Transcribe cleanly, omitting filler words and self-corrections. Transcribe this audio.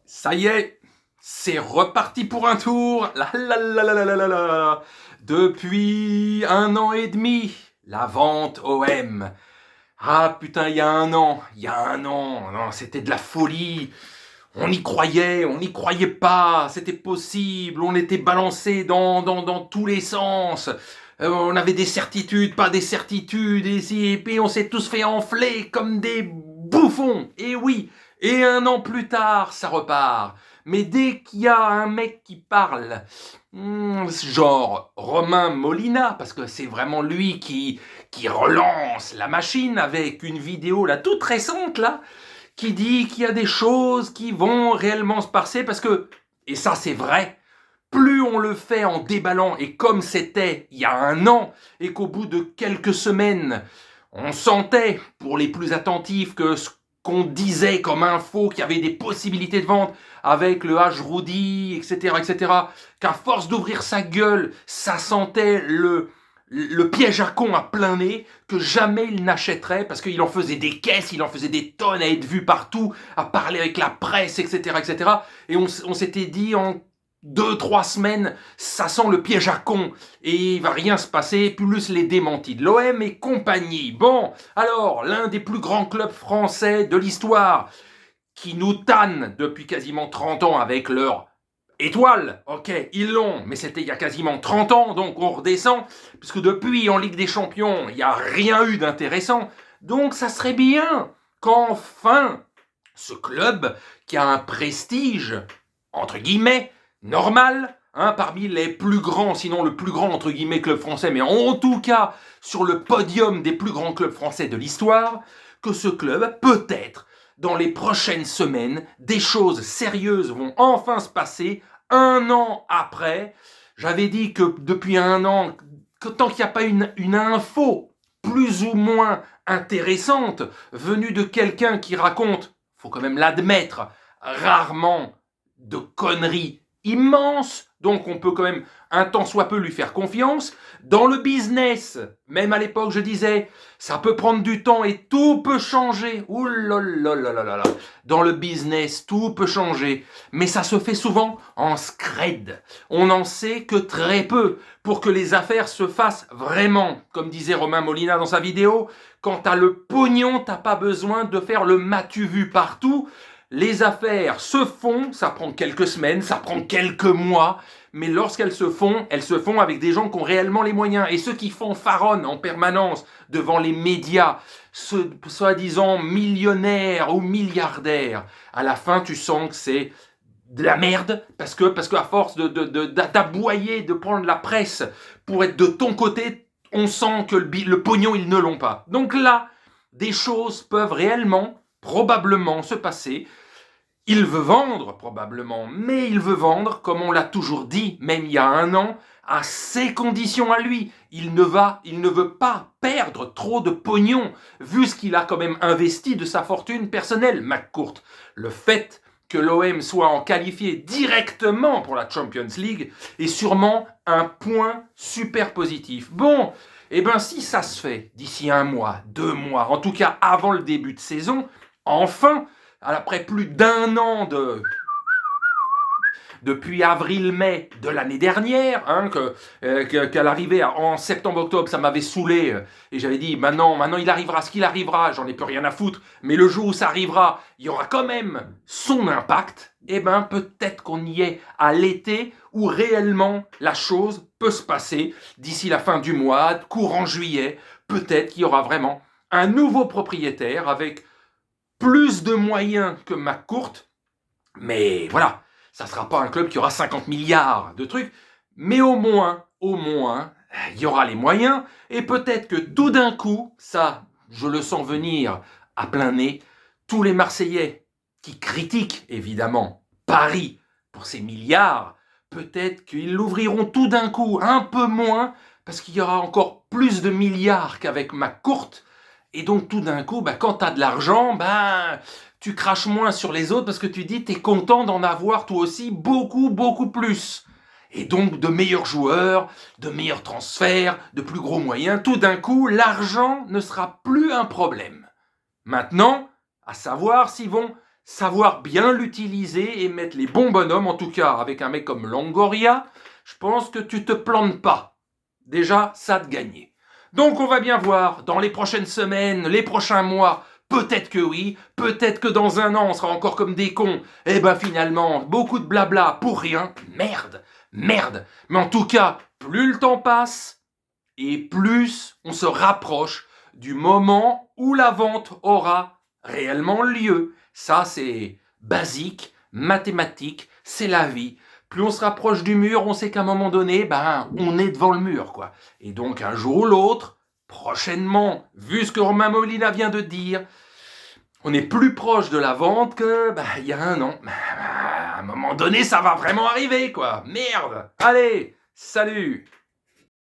Ça y est, c'est reparti pour un tour. Depuis 1 an et demi, la vente OM. Ah putain, il y a un an, non, c'était de la folie. On n'y croyait pas, c'était possible, on était balancé dans tous les sens. On avait des certitudes, pas des certitudes, et puis on s'est tous fait enfler comme des bouffons. Et oui, et 1 an plus tard, ça repart. Mais dès qu'il y a un mec qui parle, genre Romain Molina, parce que c'est vraiment lui qui relance la machine avec une vidéo là toute récente là, qui dit qu'il y a des choses qui vont réellement se passer parce que, et ça c'est vrai, plus on le fait en déballant et comme c'était il y a 1 an et qu'au bout de quelques semaines, on sentait pour les plus attentifs que ce qu'on disait comme info, qu'il y avait des possibilités de vente avec le H-Rudy, etc., qu'à force d'ouvrir sa gueule, ça sentait le piège à con à plein nez, que jamais il n'achèterait parce qu'il en faisait des caisses, il en faisait des tonnes à être vu partout, à parler avec la presse, etc. Et on s'était dit en 2-3 semaines, ça sent le piège à con et il va rien se passer, plus les démentis de l'OM et compagnie. Bon, alors, l'un des plus grands clubs français de l'histoire qui nous tanne depuis quasiment 30 ans avec leur étoile, ok, ils l'ont, mais c'était il y a quasiment 30 ans, donc on redescend, puisque depuis en Ligue des Champions, il n'y a rien eu d'intéressant. Donc ça serait bien qu'enfin, ce club qui a un prestige, entre guillemets, normal, parmi les plus grands, sinon le plus grand, entre guillemets, club français, mais en tout cas sur le podium des plus grands clubs français de l'histoire, que ce club, peut-être, dans les prochaines semaines, des choses sérieuses vont enfin se passer 1 an après. J'avais dit que depuis 1 an, que tant qu'il n'y a pas une info plus ou moins intéressante venue de quelqu'un qui raconte, faut quand même l'admettre, rarement de conneries immenses, donc on peut quand même un tant soit peu lui faire confiance. Dans le business, même à l'époque je disais, ça peut prendre du temps et tout peut changer. Ouh là là là là là là. Dans le business, tout peut changer, mais ça se fait souvent en scred. On n'en sait que très peu pour que les affaires se fassent vraiment. Comme disait Romain Molina dans sa vidéo, quand t'as le pognon, t'as pas besoin de faire le m'as-tu vu partout. Les affaires se font, ça prend quelques semaines, ça prend quelques mois, mais lorsqu'elles se font avec des gens qui ont réellement les moyens. Et ceux qui fanfaronnent en permanence devant les médias, soi-disant millionnaires ou milliardaires, à la fin tu sens que c'est de la merde, parce qu'à force d'aboyer, de prendre la presse pour être de ton côté, on sent que le pognon, ils ne l'ont pas. Donc là, des choses peuvent réellement, probablement se passer. Il veut vendre, probablement, mais il veut vendre, comme on l'a toujours dit, même il y a 1 an, à ses conditions à lui. Il ne veut pas perdre trop de pognon, vu ce qu'il a quand même investi de sa fortune personnelle, McCourt. Le fait que l'OM soit en qualifié directement pour la Champions League est sûrement un point super positif. Bon, et ben si ça se fait d'ici 1 mois, 2 mois, en tout cas avant le début de saison, enfin, après plus d'1 an depuis avril-mai de l'année dernière, qu'elle arrivait en septembre-octobre, ça m'avait saoulé, et j'avais dit, maintenant il arrivera ce qu'il arrivera, j'en ai plus rien à foutre, mais le jour où ça arrivera, il y aura quand même son impact, et ben peut-être qu'on y est à l'été, où réellement la chose peut se passer d'ici la fin du mois, courant juillet, peut-être qu'il y aura vraiment un nouveau propriétaire avec plus de moyens que McCourt, mais voilà, ça ne sera pas un club qui aura 50 milliards de trucs, mais au moins, il y aura les moyens, et peut-être que tout d'un coup, ça, je le sens venir à plein nez, tous les Marseillais qui critiquent évidemment Paris pour ses milliards, peut-être qu'ils l'ouvriront tout d'un coup un peu moins, parce qu'il y aura encore plus de milliards qu'avec McCourt, et donc tout d'un coup, quand tu as de l'argent, tu craches moins sur les autres parce que tu dis t'es content d'en avoir toi aussi beaucoup, beaucoup plus. Et donc de meilleurs joueurs, de meilleurs transferts, de plus gros moyens. Tout d'un coup, l'argent ne sera plus un problème. Maintenant, à savoir s'ils vont savoir bien l'utiliser et mettre les bons bonhommes. En tout cas, avec un mec comme Longoria, je pense que tu te plantes pas. Déjà, ça de gagner. Donc on va bien voir dans les prochaines semaines, les prochains mois, peut-être que oui, peut-être que dans un an on sera encore comme des cons. Eh ben finalement, beaucoup de blabla pour rien. Merde, merde. Mais en tout cas, plus le temps passe et plus on se rapproche du moment où la vente aura réellement lieu. Ça c'est basique, mathématique, c'est la vie. Plus on se rapproche du mur, on sait qu'à un moment donné, ben, on est devant le mur, quoi. Et donc, un jour ou l'autre, prochainement, vu ce que Romain Molina vient de dire, on est plus proche de la vente que, ben, il y a un an. À un moment donné, ça va vraiment arriver, quoi. Merde! Allez, salut!